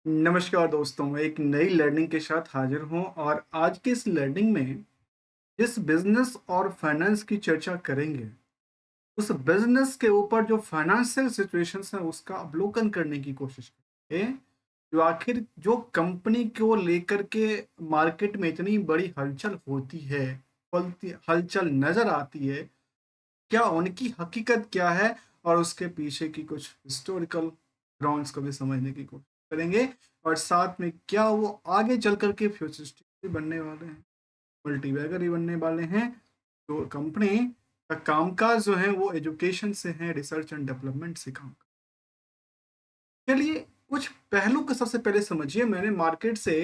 नमस्कार दोस्तों, मैं एक नई लर्निंग के साथ हाजिर हूँ और आज की इस लर्निंग में जिस बिजनेस और फाइनेंस की चर्चा करेंगे, उस बिजनेस के ऊपर जो फाइनेंशियल सिचुएशंस है उसका अवलोकन करने की कोशिश करेंगे। जो आखिर जो कंपनी को लेकर के मार्केट में इतनी बड़ी हलचल होती है, हलचल नजर आती है, क्या उनकी हकीकत क्या है और उसके पीछे की कुछ हिस्टोरिकल ग्राउंड्स को भी समझने की कोशिश करेंगे। और साथ में क्या वो आगे चल कर के फ्यूचरिस्टिक भी बनने वाले हैं, मल्टीबैगर ही बनने वाले हैं। तो कंपनी का कामकाज जो है वो एजुकेशन से है, रिसर्च एंड डेवलपमेंट से काम। चलिए कुछ पहलू को सबसे पहले समझिए। मैंने मार्केट से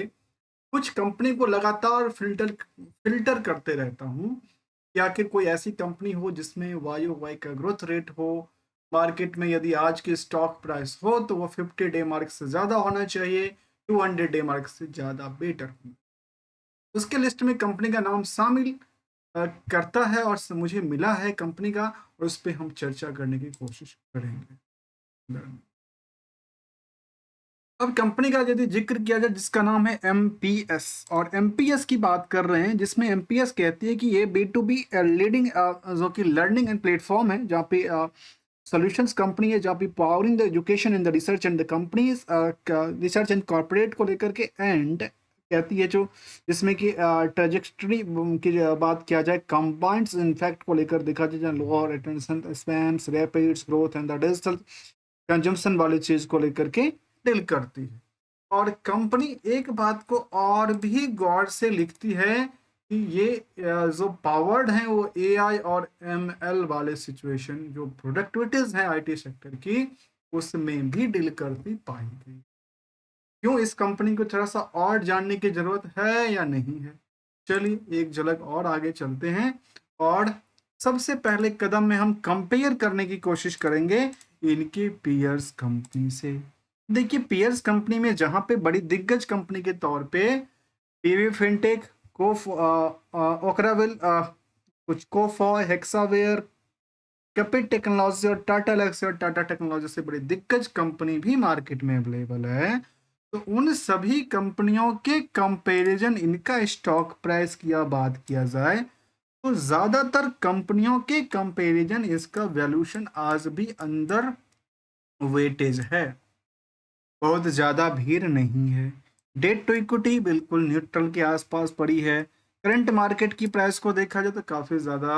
कुछ कंपनी को लगातार फिल्टर फिल्टर करते रहता हूँ कि आखिर कोई ऐसी कंपनी हो जिसमें वाई वाई का ग्रोथ रेट हो। मार्केट में यदि आज की स्टॉक प्राइस हो तो वो 50 डे मार्क से ज़्यादा होना चाहिए, 200 डे मार्क से ज़्यादा बेटर हो। उसके लिस्ट में कंपनी का नाम शामिल करता है और मुझे मिला है कंपनी का, और उस पर हम चर्चा करने की कोशिश करेंगे। अब कंपनी का यदि जिक्र किया जाए जिसका नाम है एमपीएस, और एमपीएस की बात कर रहे हैं जिसमें एमपीएस कहती है कि ये बी टू बी लीडिंग जो कि लर्निंग एंड प्लेटफॉर्म है, जहाँ पे सॉल्यूशंस कंपनी है, जहाँ पे powering the education in the research and the companies, research and corporate को लेकर के, एंड कहती है जो जिसमें कि ट्रेजेक्टरी की बात किया जाए, कंबाइंड्स इनफैक्ट को लेकर देखा जाए, lower attention spams, rapids growth and the digital consumption वाली चीज को लेकर के डील करती है। और कंपनी एक बात को और भी गौर से लिखती है कि ये जो पावर्ड हैं वो एआई और एमएल वाले सिचुएशन, जो प्रोडक्टिविटीज हैं आईटी सेक्टर की, उसमें भी डील करती पाई गई। क्यों इस कंपनी को थोड़ा सा और जानने की जरूरत है या नहीं है? चलिए एक झलक और आगे चलते हैं, और सबसे पहले कदम में हम कंपेयर करने की कोशिश करेंगे इनकी पीयर्स कंपनी से। देखिए पीयर्स कंपनी में जहां पे बड़ी दिग्गज कंपनी के तौर पे पीवी फिनटेक, कोफ ओकराविल, कुछ कोफॉय, हेक्सावेयर, कैपिट टेक्नोलॉजी और टाटा एलेक्सी और टाटा टेक्नोलॉजी से बड़ी दिग्गज कंपनी भी मार्केट में अवेलेबल है। तो उन सभी कंपनियों के कंपैरिजन, इनका स्टॉक प्राइस की बात किया जाए तो ज्यादातर कंपनियों के कंपैरिजन इसका वैल्यूएशन आज भी अंदर वेटेज है, बहुत ज़्यादा भीड़ नहीं है। डेट टू इक्विटी बिल्कुल न्यूट्रल के आसपास पड़ी है। करंट मार्केट की प्राइस को देखा जाए तो काफ़ी ज़्यादा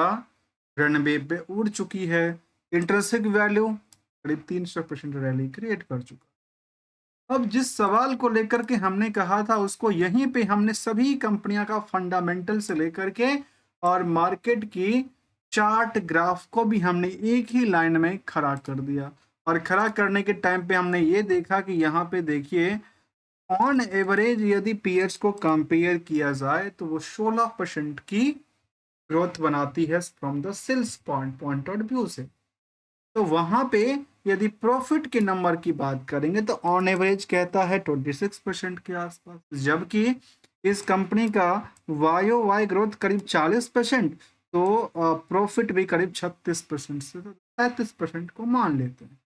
रनवे पे उड़ चुकी है। इंट्रिंसिक वैल्यू करीब 300% रैली क्रिएट कर चुका। अब जिस सवाल को लेकर के हमने कहा था उसको यहीं पे हमने सभी कंपनियों का फंडामेंटल से लेकर के और मार्केट की चार्ट ग्राफ को भी हमने एक ही लाइन में खड़ा कर दिया। और खड़ा करने के टाइम पे हमने ये देखा कि यहाँ पे देखिए ऑन एवरेज यदि पीयर्स को कंपेयर किया जाए तो वो 16% की ग्रोथ बनाती है from the sales point of view से। तो वहां पे यदि प्रॉफिट के नंबर की बात करेंगे तो ऑन एवरेज कहता है 26% के आसपास, जबकि इस कंपनी का वायो वाई ग्रोथ करीब 40%, तो प्रॉफिट भी करीब 36% से 35% को मान लेते हैं।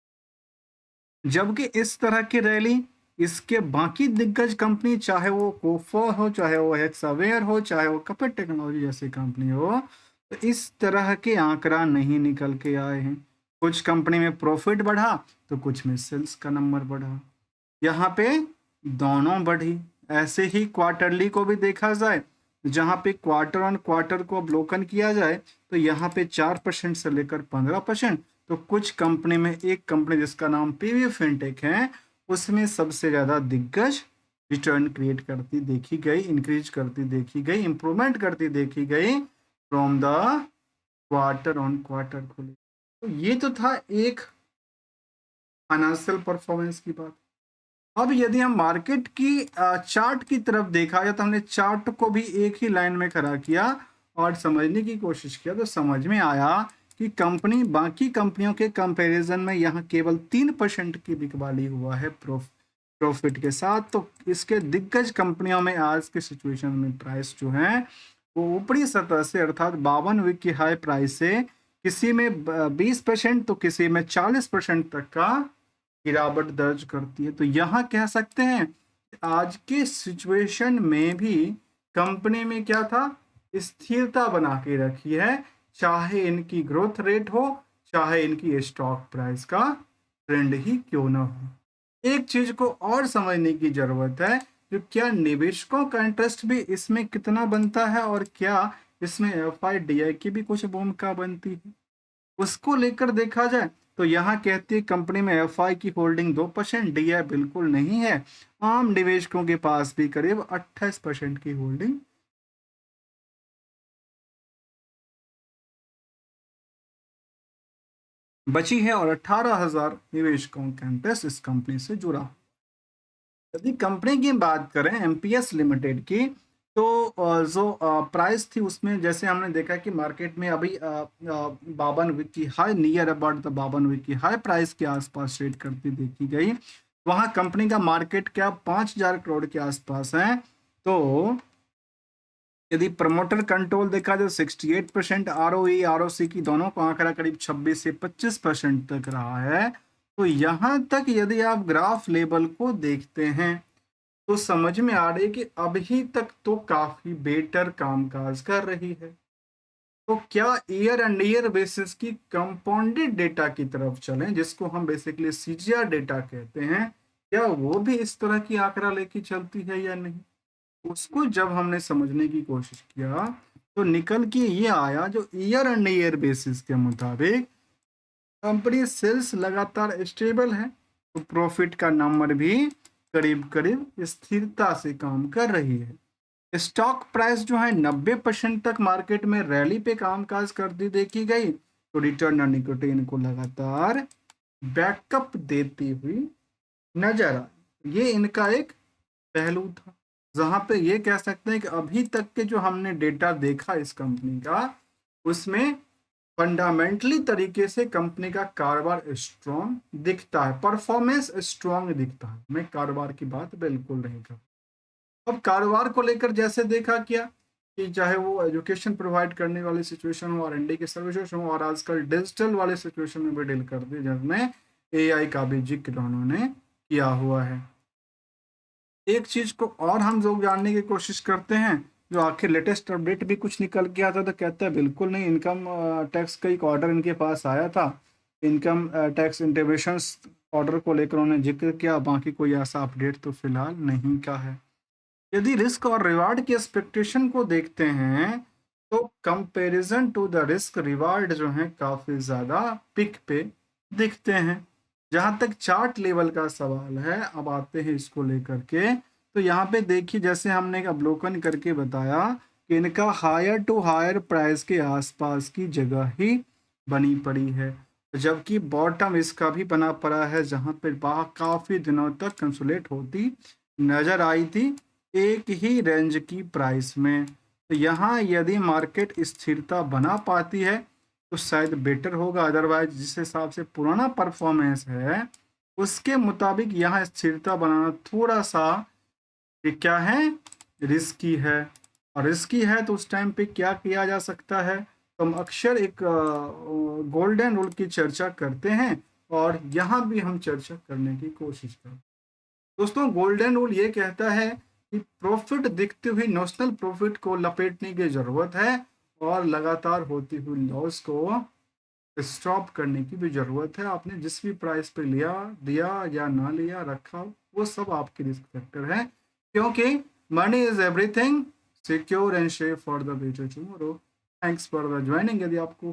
जबकि इस तरह की रैली इसके बाकी दिग्गज कंपनी, चाहे वो कोफो हो, चाहे वो हेक्सावेयर हो, चाहे वो कपिट टेक्नोलॉजी जैसी कंपनी हो, तो इस तरह के आंकड़ा नहीं निकल के आए हैं। कुछ कंपनी में प्रॉफिट बढ़ा तो कुछ में सेल्स का नंबर बढ़ा, यहाँ पे दोनों बढ़ी। ऐसे ही क्वार्टरली को भी देखा जाए, जहाँ पे क्वार्टर ऑन क्वार्टर को अवलोकन किया जाए तो यहाँ पे 4% से लेकर 15%। तो कुछ कंपनी में, एक कंपनी जिसका नाम पीवी फिनटेक है, उसमें सबसे ज़्यादा दिग्गज रिटर्न क्रिएट करती देखी गई, इंक्रीज करती देखी गई, इंप्रूवमेंट करती देखी गई from the quarter on quarter को। तो ये तो था एक फाइनेंशियल परफॉर्मेंस की बात। अब यदि हम मार्केट की चार्ट की तरफ देखा जाए तो हमने चार्ट को भी एक ही लाइन में खड़ा किया और समझने की कोशिश किया, तो समझ में आया कि कंपनी बाकी कंपनियों के कंपैरिजन में यहाँ केवल 3% की बिकवाली हुआ है प्रॉफिट के साथ। तो इसके दिग्गज कंपनियों में आज के सिचुएशन में प्राइस जो है वो ऊपरी सतह से, अर्थात 52 वीक की हाई प्राइस से किसी में 20% तो किसी में 40% तक का गिरावट दर्ज करती है। तो यहाँ कह सकते हैं आज के सिचुएशन में भी कंपनी में क्या था, स्थिरता बना के रखी है, चाहे इनकी ग्रोथ रेट हो, चाहे इनकी स्टॉक प्राइस का ट्रेंड ही क्यों ना हो। एक चीज को और समझने की जरूरत है, जो क्या निवेशकों का इंटरेस्ट भी इसमें कितना बनता है और क्या इसमें एफआईडीआई की भी कुछ भूमिका बनती है, उसको लेकर देखा जाए तो यहाँ कहती है कंपनी में एफआई की होल्डिंग 2%, डीआई बिल्कुल नहीं है। आम निवेशकों के पास भी करीब 28% की होल्डिंग बची है और 18,000 निवेशकों का इंटरेस्ट इस कंपनी से जुड़ा। यदि कंपनी की बात करें एमपीएस लिमिटेड की, तो जो प्राइस थी उसमें जैसे हमने देखा कि मार्केट में अभी 52 की हाई, नियर अबाउट द 52 की हाई प्राइस के आसपास ट्रेड करती देखी गई। वहां कंपनी का मार्केट कैप 5,000 करोड़ के आसपास है। तो यदि प्रमोटर कंट्रोल देखा जाए 68%, आरओई आरओसी की दोनों का आंकड़ा करीब 26 से 25% तक रहा है। तो यहां तक यदि आप ग्राफ लेवल को देखते हैं तो समझ में आ रही है कि अभी तक तो काफी बेटर कामकाज कर रही है। तो क्या ईयर एंड ईयर बेसिस की कंपाउंडेड डेटा की तरफ चलें, जिसको हम बेसिकली सीजीआर डेटा कहते हैं, क्या वो भी इस तरह की आंकड़ा लेके चलती है या नहीं, उसको जब हमने समझने की कोशिश किया तो निकल के ये आया, जो ईयर एंड ईयर बेसिस के मुताबिक कंपनी सेल्स लगातार स्टेबल है, तो प्रॉफिट का नंबर भी करीब करीब स्थिरता से काम कर रही है। स्टॉक प्राइस जो है 90% तक मार्केट में रैली पे कामकाज करती देखी गई, तो रिटर्न ऑन इक्विटी इनको लगातार बैकअप देती हुई नजर आई। ये इनका एक पहलू था, जहां पे ये कह सकते हैं कि अभी तक के जो हमने डेटा देखा इस कंपनी का, उसमें फंडामेंटली तरीके से कंपनी का कारोबार स्ट्रॉन्ग दिखता है, परफॉर्मेंस स्ट्रॉन्ग दिखता है। मैं कारोबार की बात बिल्कुल नहीं कर। अब कारोबार को लेकर जैसे देखा क्या कि चाहे वो एजुकेशन प्रोवाइड करने वाली सिचुएशन हो, आर&डी की सर्विसेज हो, और आजकल डिजिटल वाले सिचुएशन में भी डील करती है, जिसमें एआई का भी जिक्र उन्होंने किया हुआ है। एक चीज को और हम लोग जानने की कोशिश करते हैं, जो आखिर लेटेस्ट अपडेट भी कुछ निकल के आता तो कहता है बिल्कुल नहीं, इनकम टैक्स का एक ऑर्डर इनके पास आया था, इनकम टैक्स इंटीमेशन ऑर्डर को लेकर उन्होंने जिक्र किया, बाकी कोई ऐसा अपडेट तो फिलहाल नहीं का है। यदि रिस्क और रिवार्ड की एक्सपेक्टेशन को देखते हैं तो comparison to the risk reward जो है काफी ज्यादा पिक पे दिखते हैं। जहां तक चार्ट लेवल का सवाल है, अब आते हैं इसको लेकर के, तो यहाँ पे देखिए जैसे हमने एक अवलोकन करके बताया कि इनका हायर टू हायर प्राइस के आसपास की जगह ही बनी पड़ी है, जबकि बॉटम इसका भी बना पड़ा है, जहां पे काफी दिनों तक कंसोलिडेट होती नजर आई थी एक ही रेंज की प्राइस में। तो यहाँ यदि मार्केट स्थिरता बना पाती है तो शायद बेटर होगा, अदरवाइज जिस हिसाब से पुराना परफॉर्मेंस है उसके मुताबिक यहाँ स्थिरता बनाना थोड़ा सा ये क्या है, रिस्की है। और रिस्की है तो उस टाइम पे क्या किया जा सकता है, तो हम अक्सर एक गोल्डन रूल की चर्चा करते हैं, और यहाँ भी हम चर्चा करने की कोशिश करते हैं। दोस्तों, गोल्डन रूल ये कहता है कि प्रॉफिट दिखती हुई नॉशनल प्रॉफिट को लपेटने की जरूरत है, और लगातार होती हुई लॉस को स्टॉप करने की भी जरूरत है। आपने जिस भी प्राइस पे लिया, दिया या ना लिया, रखा, वो सब आपके रिस्क फैक्टर है, क्योंकि money is everything, secure and safe for the future tomorrow. Thanks for the joining. यदि आपको